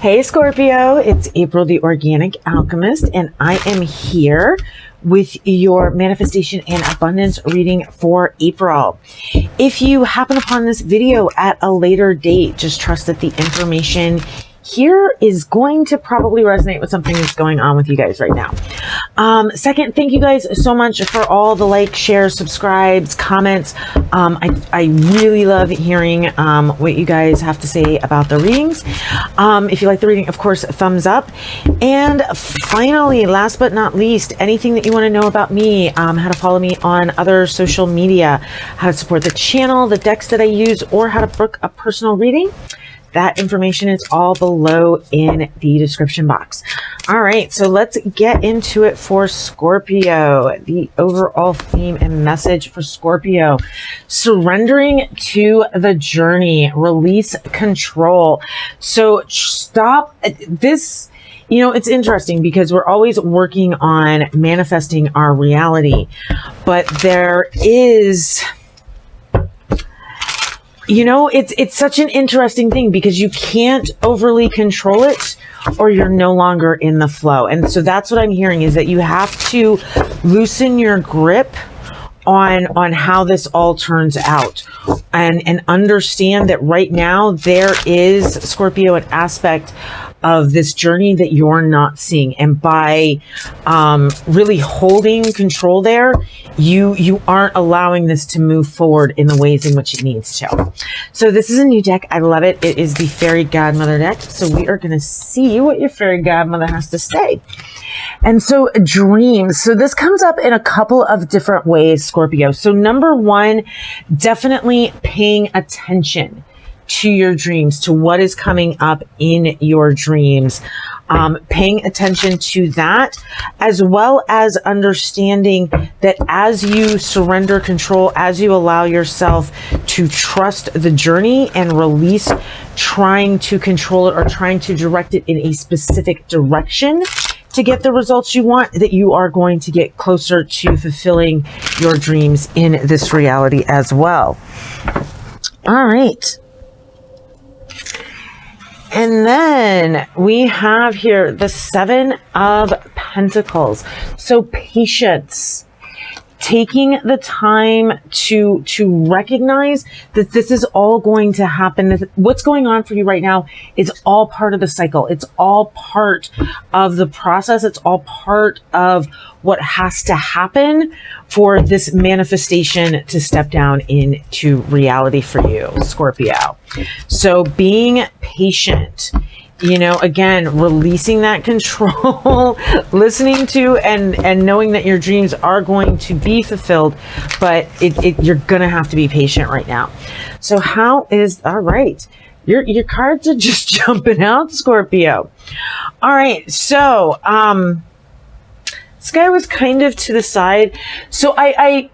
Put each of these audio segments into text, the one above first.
Hey Scorpio, it's April the Organic Alchemist, and I am here with your manifestation and abundance reading for April. If you happen upon this video at a later date, just trust that the information here is going to probably resonate with something that's going on with you guys right now. Second, thank you guys so much for all the likes, shares, subscribes, comments. I really love hearing what you guys have to say about the readings. If you like the reading, of course, thumbs up. And finally, last but not least, anything that you want to know about me, how to follow me on other social media, how to support the channel, the decks that I use, or how to book a personal reading, that information is all below in the description box. All right, so let's get into it for Scorpio. The overall theme and message for Scorpio: surrendering to the journey, release control. So stop this. You know, it's interesting because we're always working on manifesting our reality, but there is, you know, it's such an interesting thing because you can't overly control it or you're no longer in the flow. And so that's what I'm hearing, is that you have to loosen your grip on how this all turns out, and understand that right now there is, Scorpio, an aspect of this journey that you're not seeing, and by really holding control there, you aren't allowing this to move forward in the ways in which it needs to. So this is a new deck. I love it. It is the Fairy Godmother deck. So we are going to see what your Fairy Godmother has to say. And so dreams. So this comes up in a couple of different ways, Scorpio. So number one, definitely paying attention to your dreams, to what is coming up in your dreams. Paying attention to that, as well as understanding that as you surrender control, as you allow yourself to trust the journey and release trying to control it or trying to direct it in a specific direction to get the results you want, that you are going to get closer to fulfilling your dreams in this reality as well. All right. And then we have here the Seven of Pentacles. So patience, taking the time to recognize that this is all going to happen. What's going on for you right now is all part of the cycle. It's all part of the process. It's all part of what has to happen for this manifestation to step down into reality for you, Scorpio. So being patient, you know, again, releasing that control, listening to and knowing that your dreams are going to be fulfilled, but you're going to have to be patient right now. So how is, all right, your cards are just jumping out, Scorpio. All right, so this guy was kind of to the side. So I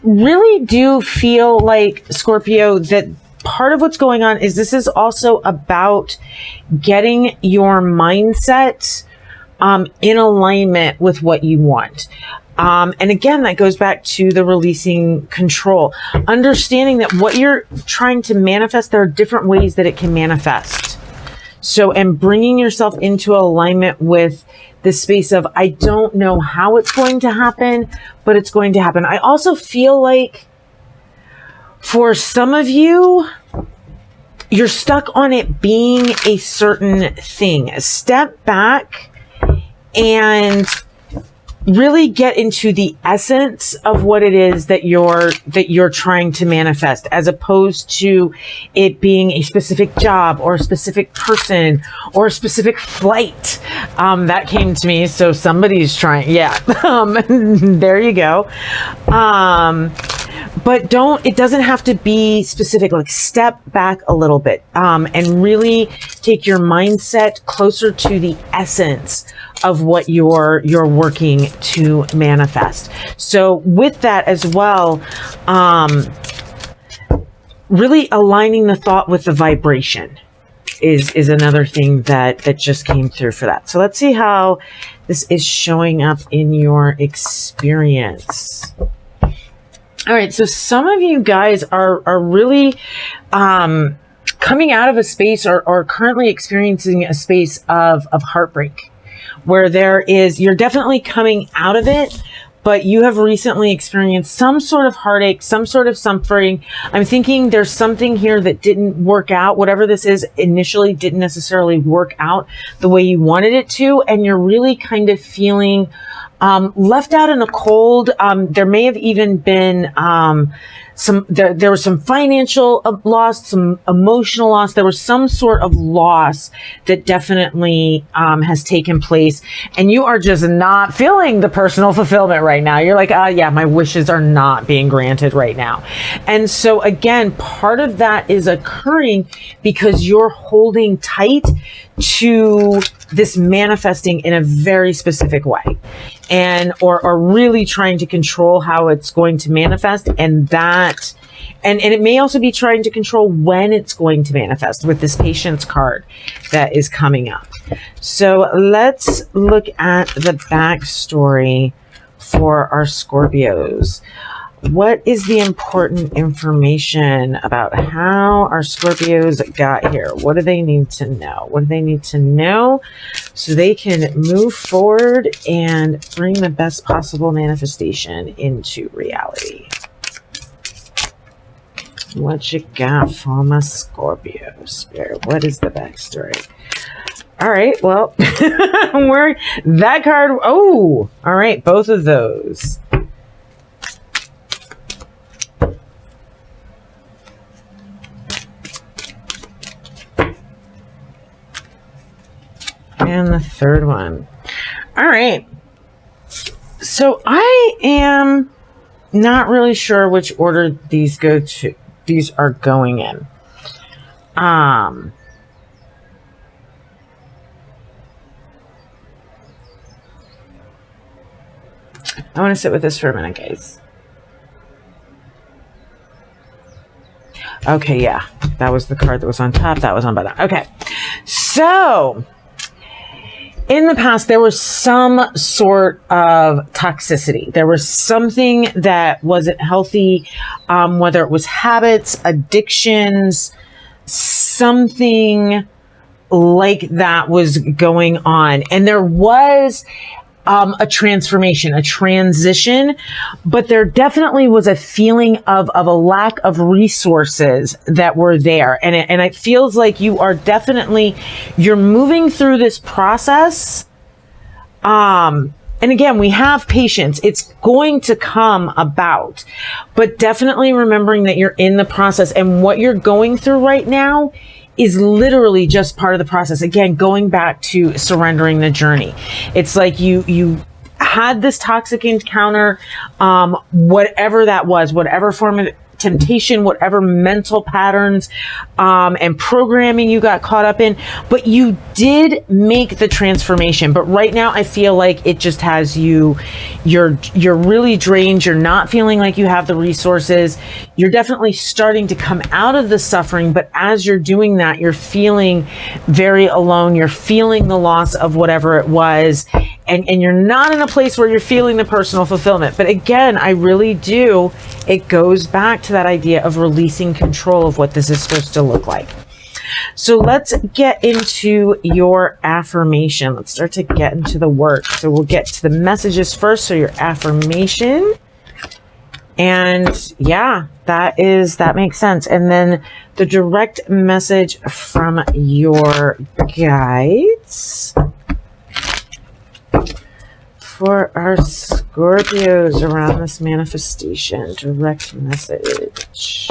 really do feel like, Scorpio, that part of what's going on is this is also about getting your mindset in alignment with what you want. And again, that goes back to the releasing control, understanding that what you're trying to manifest, there are different ways that it can manifest. So, and bringing yourself into alignment with this space of, I don't know how it's going to happen, but it's going to happen. I also feel like for some of you, you're stuck on it being a certain thing. Step back and really get into the essence of what it is that you're trying to manifest, as opposed to it being a specific job or a specific person or a specific flight. That came to me, so somebody's trying. Yeah. There you go. But it doesn't have to be specific. Like, step back a little bit, and really take your mindset closer to the essence of what you're working to manifest. So with that as well, really aligning the thought with the vibration is another thing that just came through for that. So let's see how this is showing up in your experience. All right, so some of you guys are really coming out of a space or currently experiencing a space of heartbreak, where you're definitely coming out of it, but you have recently experienced some sort of heartache, some sort of suffering. I'm thinking there's something here that didn't work out. Whatever this is initially didn't necessarily work out the way you wanted it to. And you're really kind of feeling left out in the cold. There may have even been there was some financial loss, some emotional loss. There was some sort of loss that definitely has taken place, and you are just not feeling the personal fulfillment right now. You're like, yeah, my wishes are not being granted right now. And so again, part of that is occurring because you're holding tight to this manifesting in a very specific way, and or really trying to control how it's going to manifest, and it may also be trying to control when it's going to manifest with this patience card that is coming up. So let's look at the backstory for our Scorpios. What is the important information about how our Scorpios got here? What do they need to know? What do they need to know so they can move forward and bring the best possible manifestation into reality? What you got for my Scorpio Spirit? What is the backstory? All right, well, that card. Oh, all right, both of those. And the third one. All right. So I am not really sure which order these are going in. I want to sit with this for a minute, guys. Okay, yeah. That was the card that was on top. That was on bottom. Okay. So in the past, there was some sort of toxicity. There was something that wasn't healthy, whether it was habits, addictions, something like that was going on. And there was a transformation, a transition, but there definitely was a feeling of a lack of resources that were there. And it feels like you're moving through this process. And again, we have patience. It's going to come about, but definitely remembering that you're in the process, and what you're going through right now is literally just part of the process. Again, going back to surrendering the journey. It's like you had this toxic encounter, whatever that was, whatever form of temptation, whatever mental patterns and programming you got caught up in, but you did make the transformation. But right now I feel like it just has you're really drained. You're not feeling like you have the resources. You're definitely starting to come out of the suffering, but as you're doing that, you're feeling very alone. You're feeling the loss of whatever it was, and you're not in a place where you're feeling the personal fulfillment. But again, I really do, it goes back to that idea of releasing control of what this is supposed to look like. So let's get into your affirmation. Let's start to get into the work. So we'll get to the messages first. So your affirmation, and yeah, that makes sense. And then the direct message from your guides for our Scorpios around this manifestation. Direct message.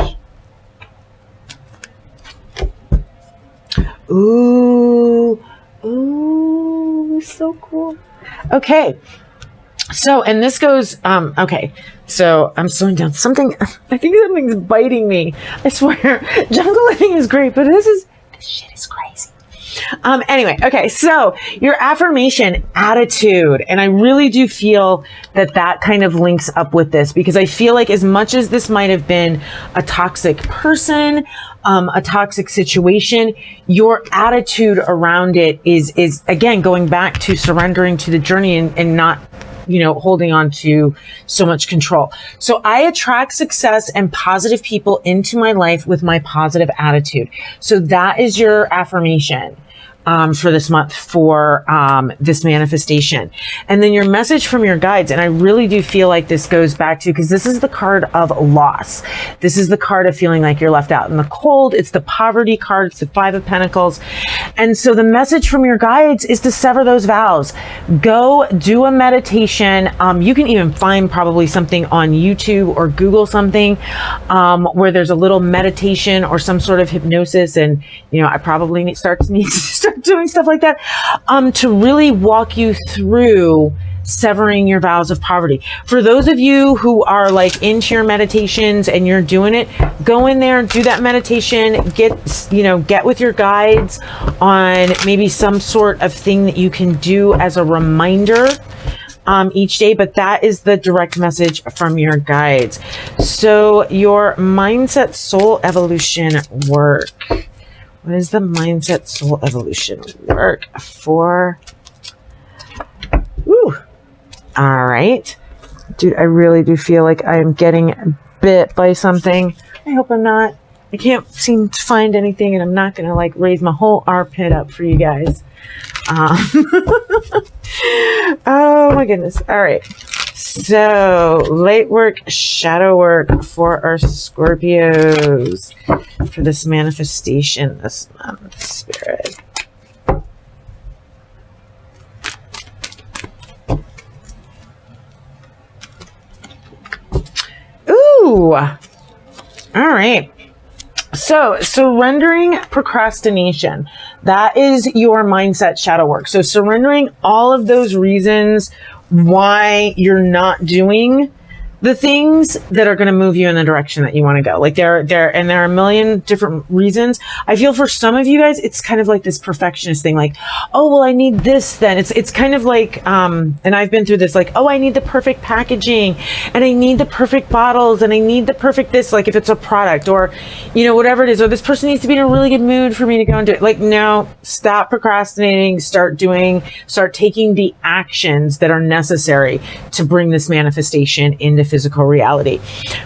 Ooh, so cool. Okay. So, and this goes, okay. So I'm slowing down. I think something's biting me. I swear, jungle living is great, but this shit is crazy. Anyway, okay, so your affirmation, attitude, and I really do feel that kind of links up with this, because I feel like as much as this might have been a toxic person, a toxic situation, your attitude around it is again going back to surrendering to the journey and not you know, holding on to so much control. So I attract success and positive people into my life with my positive attitude. So that is your affirmation for this month for this manifestation. And then your message from your guides. And I really do feel like this goes back to, because this is the card of loss. This is the card of feeling like you're left out in the cold. It's the poverty card. It's the Five of Pentacles. And so the message from your guides is to sever those vows. Go do a meditation. You can even find probably something on YouTube or Google something where there's a little meditation or some sort of hypnosis. And, you know, I probably need to start doing stuff like that to really walk you through severing your vows of poverty. For those of you who are like into your meditations and you're doing it, go in there, do that meditation, get with your guides on maybe some sort of thing that you can do as a reminder each day. But that is the direct message from your guides. So your mindset soul evolution work. What is the mindset soul evolution work for? Ooh. All right. Dude, I really do feel like I am getting bit by something. I hope I'm not. I can't seem to find anything, and I'm not going to like raise my whole armpit up for you guys. Oh my goodness. All right. So light work, shadow work for our Scorpios for this manifestation this month, Spirit. Ooh. All right. So surrendering procrastination, that is your mindset shadow work. So surrendering all of those reasons why you're not doing the things that are going to move you in the direction that you want to go. Like there are a million different reasons. I feel for some of you guys, it's kind of like this perfectionist thing. Like, oh, well, I need this then. It's kind of like, and I've been through this, like, oh, I need the perfect packaging and I need the perfect bottles and I need the perfect this, like if it's a product or, you know, whatever it is, or this person needs to be in a really good mood for me to go and do it. Like, no, stop procrastinating, start taking the actions that are necessary to bring this manifestation into physical reality.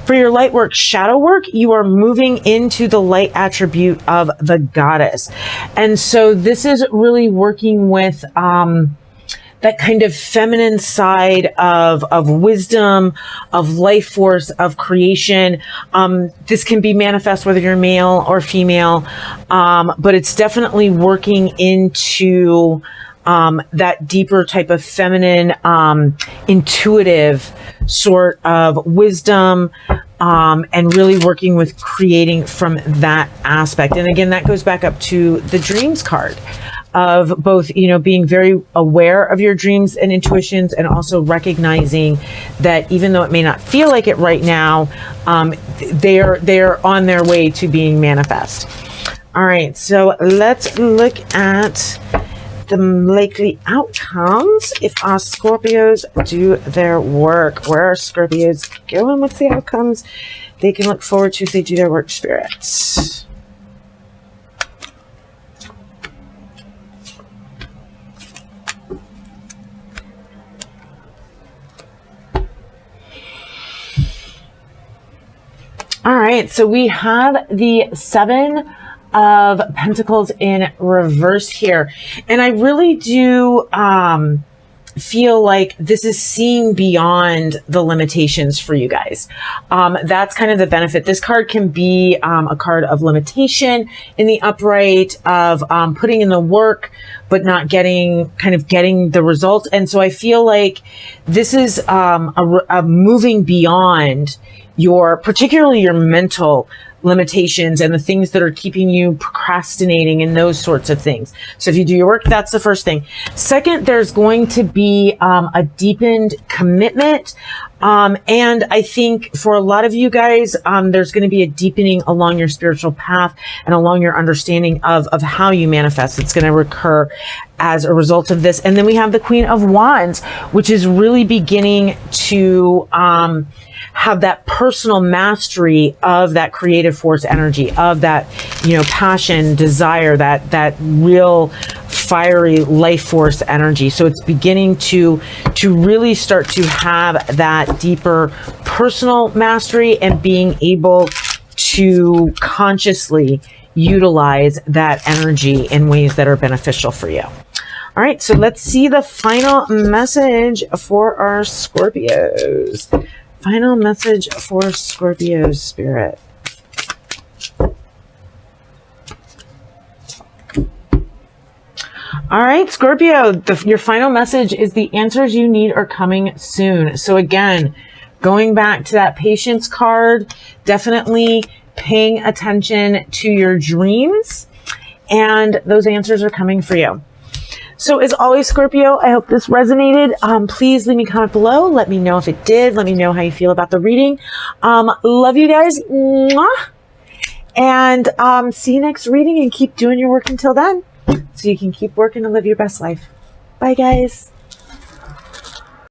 For your light work, shadow work, you are moving into the light attribute of the goddess. And so this is really working with that kind of feminine side of wisdom, of life force, of creation. This can be manifest whether you're male or female, but it's definitely working into that deeper type of feminine, intuitive sort of wisdom, and really working with creating from that aspect. And again, that goes back up to the dreams card of both, you know, being very aware of your dreams and intuitions, and also recognizing that even though it may not feel like it right now, they're on their way to being manifest. All right, so let's look at the likely outcomes if our Scorpios do their work. Where are Scorpios going? What's the outcomes they can look forward to if they do their work, spirits? All right, so we have the Seven of Pentacles in reverse here. And I really do feel like this is seeing beyond the limitations for you guys. That's kind of the benefit. This card can be a card of limitation in the upright, of putting in the work but not getting the results. And so I feel like this is a moving beyond particularly your mental limitations and the things that are keeping you procrastinating and those sorts of things. So if you do your work, that's the first thing. Second, there's going to be a deepened commitment. And I think for a lot of you guys, there's going to be a deepening along your spiritual path and along your understanding of how you manifest. It's going to recur as a result of this. And then we have the Queen of Wands, which is really beginning to have that personal mastery of that creative force energy, of that, you know, passion, desire, that real fiery life force energy. So it's beginning to really start to have that deeper personal mastery and being able to consciously utilize that energy in ways that are beneficial for you. All right, so let's see the final message for our Scorpios. Final message for Scorpios, Spirit. All right, Scorpio, your final message is the answers you need are coming soon. So again, going back to that patience card, definitely paying attention to your dreams, and those answers are coming for you. So as always, Scorpio, I hope this resonated. Please leave me a comment below. Let me know if it did. Let me know how you feel about the reading. Love you guys. Mwah. And see you next reading, and keep doing your work until then so you can keep working to live your best life. Bye, guys.